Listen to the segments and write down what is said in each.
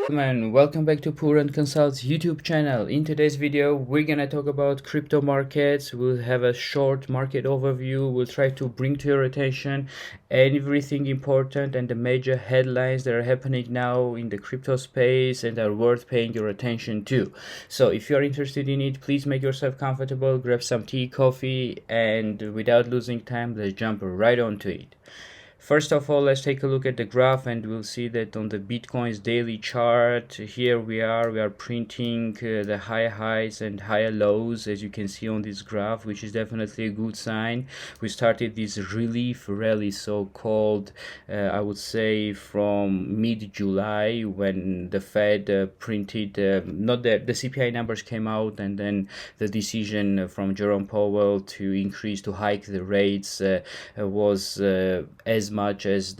And welcome back to PoorConsult's YouTube channel. In today's video, we're gonna talk about crypto markets. We'll have a short market overview. We'll try to bring to your attention everything important and the major headlines that are happening now in the crypto space and are worth paying your attention to. So if you're interested in it, please make yourself comfortable, grab some tea, coffee, and without losing time, let's jump right onto it. First of all, let's take a look at the graph, and we'll see that on the Bitcoin's daily chart, here we are printing the higher highs and higher lows, as you can see on this graph, which is definitely a good sign. We started this relief rally, so-called, I would say from mid-July, when the Fed printed, not the CPI numbers came out, and then the decision from Jerome Powell to hike the rates was as much as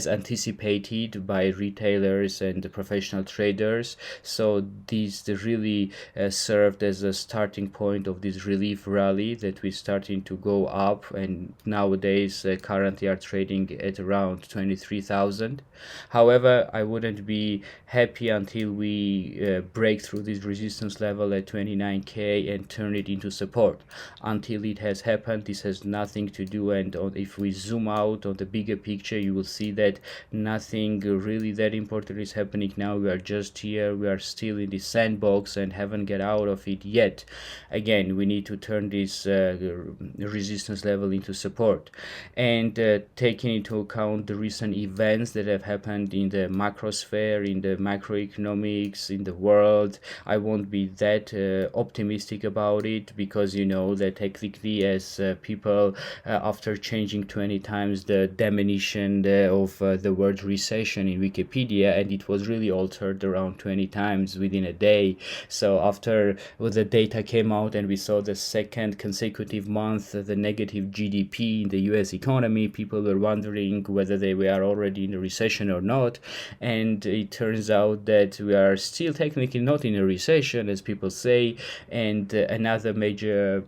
anticipated by retailers and the professional traders. So these really served as a starting point of this relief rally that we're starting to go up, and nowadays currently are trading at around 23,000. However, I wouldn't be happy until we break through this resistance level at 29k and turn it into support. Until it has happened, this has nothing to do, and if we zoom out on the bigger picture, you will see that nothing really that important is happening now. We are just here, we are still in the sandbox and haven't get out of it yet. Again, we need to turn this resistance level into support, and taking into account the recent events that have happened in the macrosphere, in the macroeconomics, in the world, I won't be that optimistic about it, because you know that technically, as people after changing 20 times the definition of the word recession in Wikipedia, and it was really altered around 20 times within a day. So after the data came out and we saw the second consecutive month the negative GDP in the US economy, people were wondering whether they were already in a recession or not, and it turns out that we are still technically not in a recession, as people say. And another major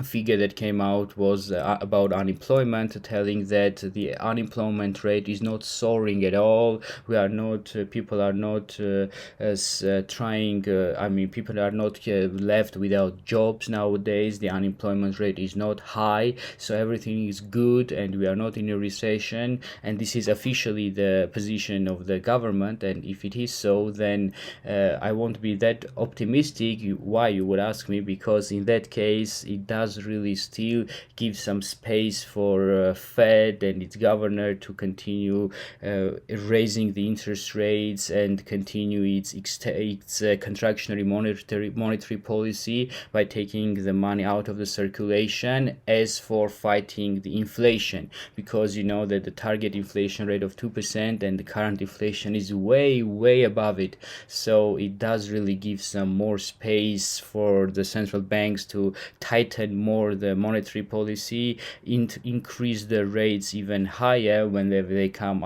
figure that came out was about unemployment, telling that the unemployment rate is not soaring at all. We are not, people are not trying, I mean, people are not left without jobs nowadays. The unemployment rate is not high, so everything is good, and we are not in a recession. And this is officially the position of the government, and if it is so, then I won't be that optimistic. Why, you would ask me? Because in that case, it does really still give some space for Fed and its governor to continue raising the interest rates and continue its contractionary monetary policy by taking the money out of the circulation, as for fighting the inflation, because you know that the target inflation rate of 2% and the current inflation is way above it. So it does really give some more space for the central banks to tighten more the monetary policy, increase the rates even higher when they come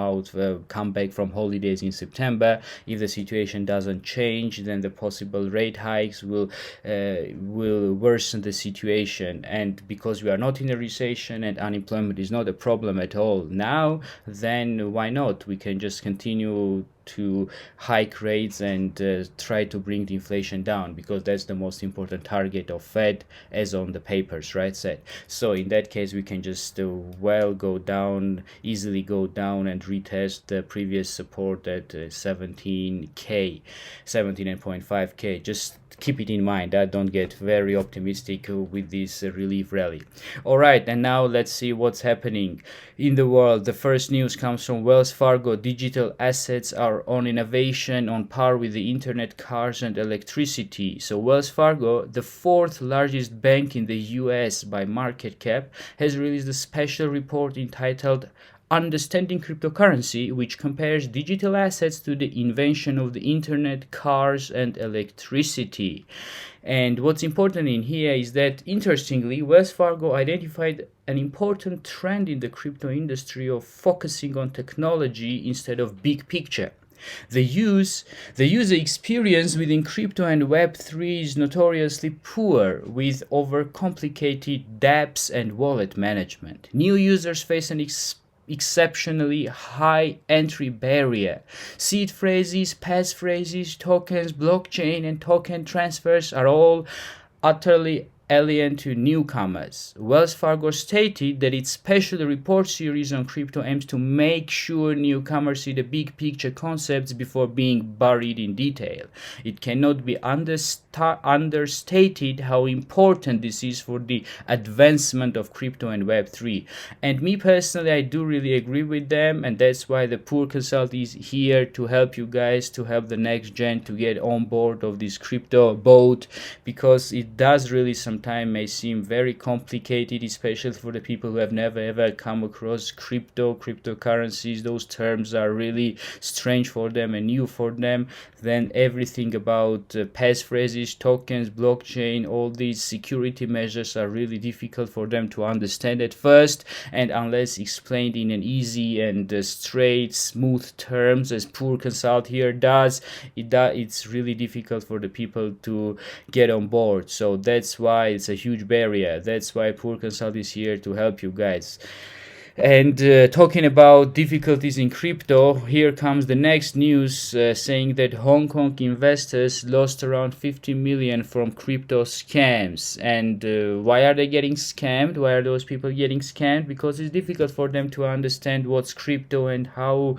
back from holidays in September. If the situation doesn't change, then the possible rate hikes will worsen the situation. And because we are not in a recession and unemployment is not a problem at all now, then why not? We can just continue to hike rates and try to bring the inflation down, because that's the most important target of Fed, as on the papers, right, said. So in that case, we can just easily go down and retest the previous support at 17.5k. Just keep it in mind. Don't get very optimistic with this relief rally. All right, and now let's see what's happening in the world. The first news comes from Wells Fargo. Digital assets are on innovation on par with the internet, cars, and electricity. So Wells Fargo, the fourth largest bank in the US by market cap, has released a special report entitled Understanding Cryptocurrency, which compares digital assets to the invention of the internet, cars, and electricity. And what's important in here is that, interestingly, Wells Fargo identified an important trend in the crypto industry of focusing on technology instead of big picture. The user experience within crypto and Web3 is notoriously poor, with overcomplicated dApps and wallet management. New users face an exceptionally high entry barrier. Seed phrases, passphrases, tokens, blockchain, and token transfers are all utterly alien to newcomers. Wells Fargo stated that its special report series on crypto aims to make sure newcomers see the big picture concepts before being buried in detail. It cannot be understated how important this is for the advancement of crypto and Web3. And me personally, I do really agree with them, and that's why the PoorConsult is here to help you guys, to help the next gen to get on board of this crypto boat, because it does really sometimes may seem very complicated, especially for the people who have never ever come across cryptocurrencies. Those terms are really strange for them and new for them. Then everything about passphrases, tokens, blockchain, all these security measures are really difficult for them to understand at first, and unless explained in an easy and straight, smooth terms as PoorConsult here does, it's really difficult for the people to get on board. So that's why it's a huge barrier. That's why PoorConsult is here to help you guys. And talking about difficulties in crypto, here comes the next news saying that Hong Kong investors lost around 50 million from crypto scams. And why are they getting scammed? Why are those people getting scammed? Because it's difficult for them to understand what's crypto and how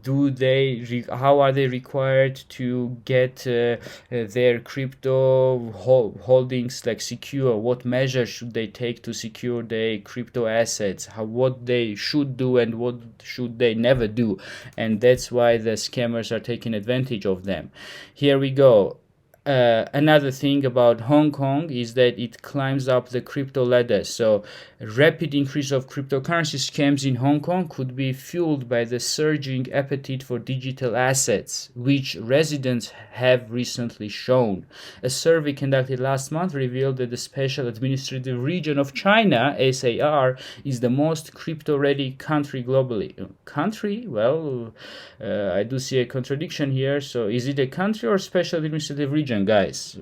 are they required to get their crypto holdings like secure. What measures should they take to secure their crypto assets? What they should do and what should they never do, and that's why the scammers are taking advantage of them. Here we go. Another thing about Hong Kong is that it climbs up the crypto ladder. So rapid increase of cryptocurrency scams in Hong Kong could be fueled by the surging appetite for digital assets, which residents have recently shown. A survey conducted last month revealed that the Special Administrative Region of China, SAR, is the most crypto-ready country globally. Country? Well, I do see a contradiction here. So is it a country or Special Administrative Region? Guys,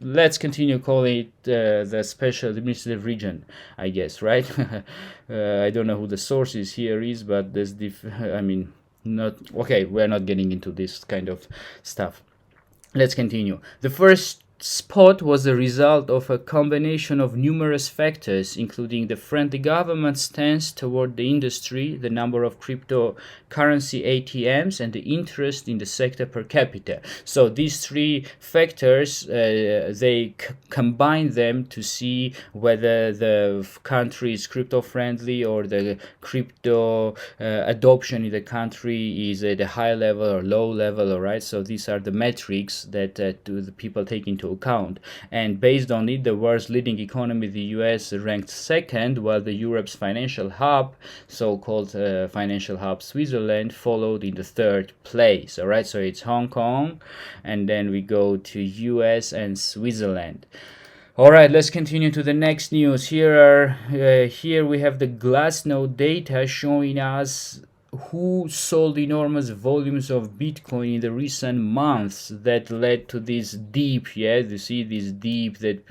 let's continue calling it the Special Administrative Region, I guess, right? I don't know who the source is here is, but there's not okay. We're not getting into this kind of stuff. Let's continue. The first spot was a result of a combination of numerous factors, including the friendly government stance toward the industry, the number of cryptocurrency ATMs, and the interest in the sector per capita. So these three factors, they combine them to see whether the country is crypto friendly or the crypto adoption in the country is at a high level or low level. All right, so these are the metrics that the people take into account, and based on it, the world's leading economy, the US, ranked second, while the Europe's financial hub, so-called financial hub Switzerland, followed in the third place. All right, so it's Hong Kong, and then we go to US and Switzerland. All right, let's continue to the next news. Here we have the Glassnode data showing us who sold enormous volumes of Bitcoin in the recent months that led to this dip. Yeah, you see this dip that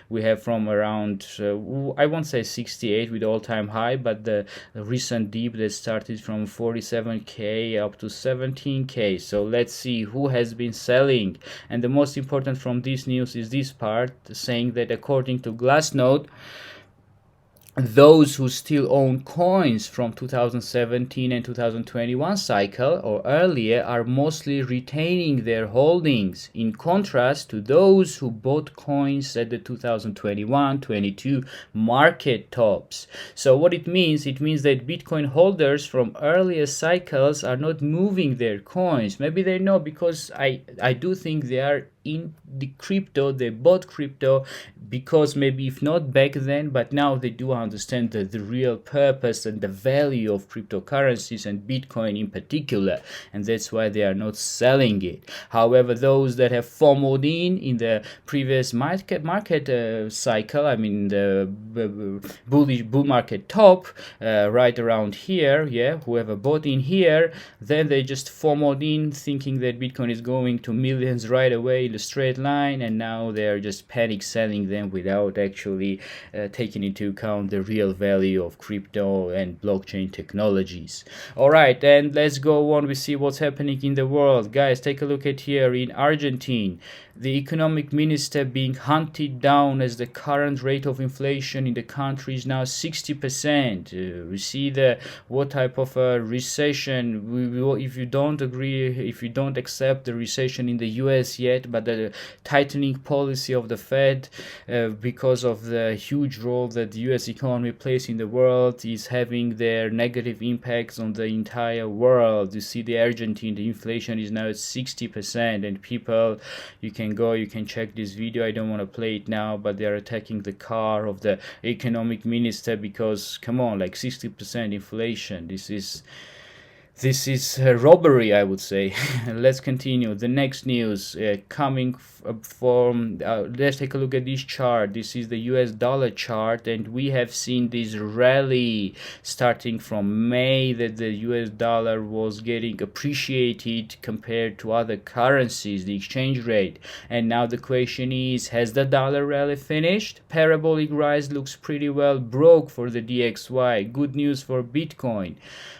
we have from around I won't say 68 with all-time high, but the recent dip that started from 47k up to 17k. So let's see who has been selling. And the most important from this news is this part saying that according to Glassnode, those who still own coins from 2017 and 2021 cycle or earlier are mostly retaining their holdings, in contrast to those who bought coins at the 2021-22 market tops. So what it means that Bitcoin holders from earlier cycles are not moving their coins. Maybe they know, because I do think they are in the crypto, they bought crypto because maybe if not back then, but now they do understand the real purpose and the value of cryptocurrencies and Bitcoin in particular, and that's why they are not selling it. However, those that have FOMO'd in the previous market cycle, I mean the bull market top, right around here, yeah, whoever bought in here, then they just FOMO'd in thinking that Bitcoin is going to millions right away in in a straight line, and now they're just panic selling them without actually taking into account the real value of crypto and blockchain technologies. All right, and let's go on. We see what's happening in the world. Guys, take a look at here in Argentina. The economic minister being hunted down as the current rate of inflation in the country is now 60%. We see what type of a recession. If you don't agree, if you don't accept the recession in the US yet, but the tightening policy of the Fed, because of the huge role that the US economy plays in the world, is having their negative impacts on the entire world. You see the Argentine, the inflation is now at 60%, and people, you can check this video. I don't want to play it now, but they are attacking the car of the economic minister because, come on, like 60% inflation. This is robbery, I would say. Let's continue. The next news coming from, let's take a look at this chart. This is the US dollar chart, and we have seen this rally starting from May, that the US dollar was getting appreciated compared to other currencies, the exchange rate. And now the question is, has the dollar rally finished? Parabolic rise looks pretty well broke for the DXY. Good news for Bitcoin.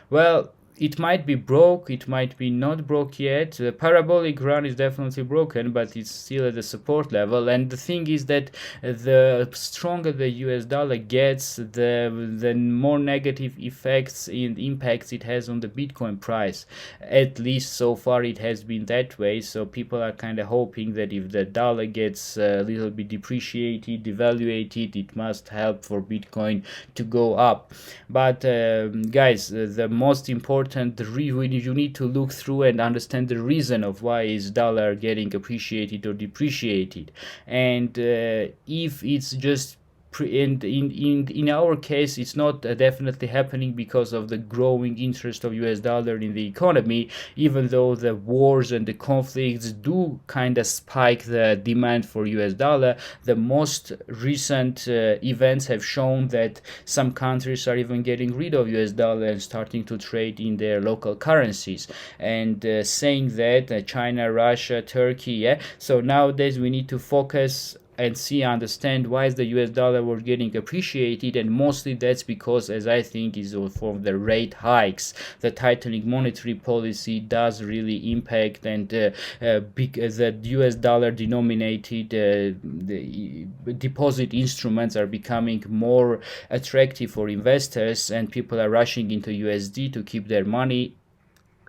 Well, it might be broke, it might be not broke yet. The parabolic run is definitely broken, but it's still at the support level. And the thing is that the stronger the US dollar gets, the more negative effects and impacts it has on the Bitcoin price. At least so far it has been that way. So people are kind of hoping that if the dollar gets a little bit depreciated, devaluated, it must help for Bitcoin to go up. But guys, the most important, you need to look through and understand the reason of why is dollar getting appreciated or depreciated. And if it's just in our case, it's not definitely happening because of the growing interest of US dollar in the economy, even though the wars and the conflicts do kind of spike the demand for US dollar. The most recent events have shown that some countries are even getting rid of US dollar and starting to trade in their local currencies, and saying that China, Russia, Turkey, yeah. So nowadays we need to focus and understand why is the US dollar was getting appreciated, and mostly that's because, as I think, is from the rate hikes. The tightening monetary policy does really impact, and the US dollar denominated the deposit instruments are becoming more attractive for investors, and people are rushing into USD to keep their money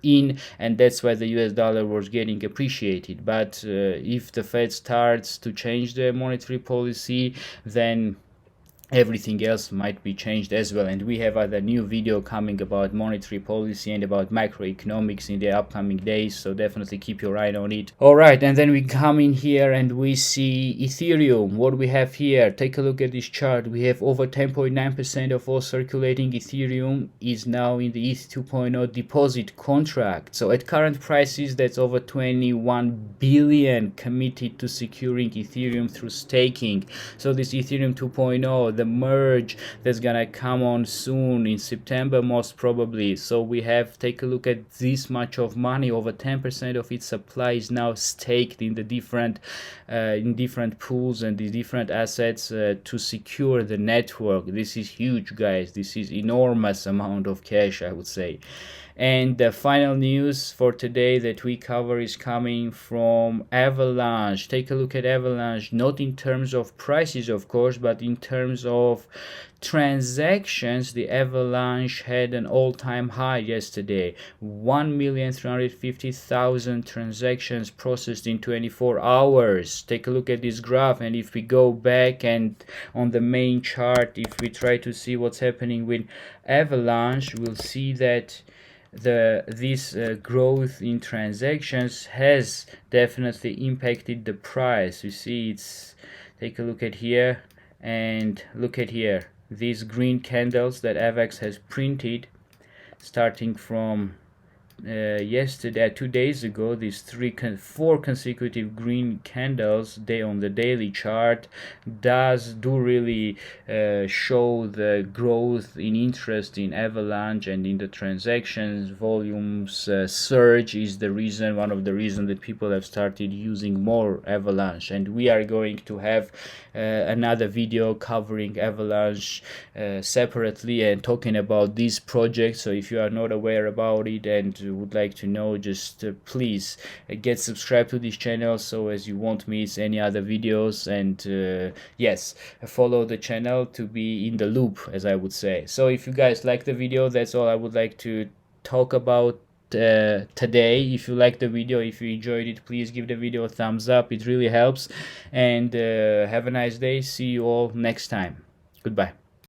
in, and that's why the US dollar was getting appreciated. But if the Fed starts to change the monetary policy, then everything else might be changed as well. And we have other new video coming about monetary policy and about macroeconomics in the upcoming days, so definitely keep your eye on it. All right, and then we come in here and we see Ethereum. What we have here, take a look at this chart. We have over 10.9% of all circulating Ethereum is now in the ETH 2.0 deposit contract. So at current prices, that's over 21 billion committed to securing Ethereum through staking. So this Ethereum 2.0, the merge that's gonna come on soon in September most probably. So we have, take a look at this much of money, over 10% of its supply is now staked in the different pools and the different assets to secure the network. This is huge, guys. This is enormous amount of cash, I would say. And the final news for today that we cover is coming from Avalanche. Take a look at Avalanche, not in terms of prices, of course, but in terms of transactions. The Avalanche had an all-time high yesterday. 1,350,000 transactions processed in 24 hours. Take a look at this graph, and if we go back and on the main chart, if we try to see what's happening with Avalanche, we'll see that this growth in transactions has definitely impacted the price. You see, it's, take a look at here and look at here, these green candles that AVAX has printed starting from yesterday, 2 days ago, these four consecutive green candles on the daily chart do really show the growth in interest in Avalanche and in the transactions volumes. Surge is one of the reasons that people have started using more Avalanche, and we are going to have another video covering Avalanche separately and talking about these projects. So if you are not aware about it and would like to know, just please get subscribed to this channel so as you won't miss any other videos, and yes, follow the channel to be in the loop, as I would say. So if you guys like the video, that's all I would like to talk about today. If you like the video, if you enjoyed it, please give the video a thumbs up. It really helps, and have a nice day. See you all next time. Goodbye.